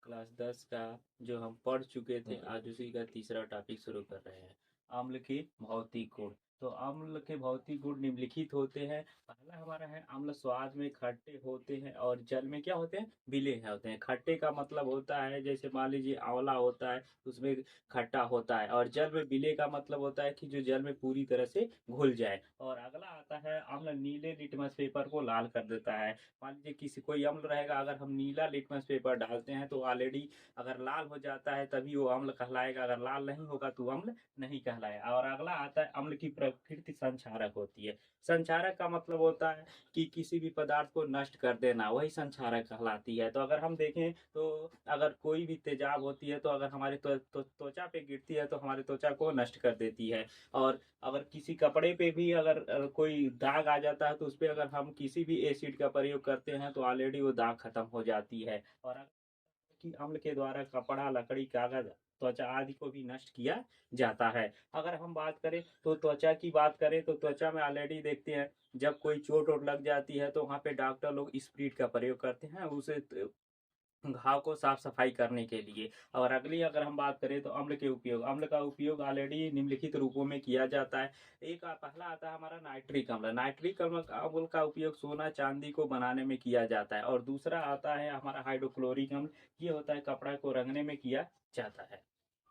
Class 10 का जो हम पढ़ चुके थे, आज उसी का तीसरा टॉपिक शुरू कर रहे हैं। अम्ल के भौतिक गुण। तो अम्ल के भौतिक गुण निम्नलिखित होते हैं। पहला हमारा है, अम्ल स्वाद में खट्टे होते हैं और जल में क्या होते हैं, विले होते हैं। खट्टे का मतलब होता है, जैसे मान लीजिए आंवला होता है, उसमें खट्टा होता है। और जल में विले का मतलब होता है कि जो जल में पूरी तरह से घुल जाए। और अगला आता है, अम्ल नीले लिटमस पेपर को लाल कर देता है। मान लीजिए किसी कोई अम्ल रहेगा, अगर हम नीला लिटमस पेपर डालते हैं तो ऑलरेडी अगर लाल हो जाता है तभी वो अम्ल कहलाएगा, अगर लाल नहीं होगा तो अम्ल नहीं कहलाएगा। और अगला आता है, अम्ल की प्रकृति संक्षारक होती है। संक्षारक का मतलब होता है कि किसी भी पदार्थ को नष्ट कर देना, वही संक्षारक कहलाती है। तो अगर हम देखें तो अगर कोई भी तेजाब होती है तो अगर हमारे त्वचा पे गिरती है तो हमारे त्वचा को नष्ट कर देती है। और अगर किसी कपड़े पे भी अगर कोई दाग आ जाता है तो उस पे अगर हम किसी भी एसिड का प्रयोग करते हैं तो ऑलरेडी वो दाग खत्म हो जाती है। और अगर कि अम्ल के द्वारा कपड़ा, लकड़ी, कागज, त्वचा आदि को भी नष्ट किया जाता है। अगर हम बात करें तो त्वचा की बात करें तो त्वचा में ऑलरेडी देखते हैं, जब कोई चोट वोट लग जाती है तो वहाँ पे डॉक्टर लोग स्प्रीट का प्रयोग करते हैं उसे घाव को साफ सफाई करने के लिए। और अगली अगर हम बात करें तो अम्ल के उपयोग, अम्ल का उपयोग ऑलरेडी निम्नलिखित रूपों में किया जाता है। पहला आता है हमारा नाइट्रिक अम्ल। नाइट्रिक अम्ल का उपयोग सोना चांदी को बनाने में किया जाता है। और दूसरा आता है हमारा हाइड्रोक्लोरिक अम्ल। ये होता है कपड़ा को रंगने में किया जाता है।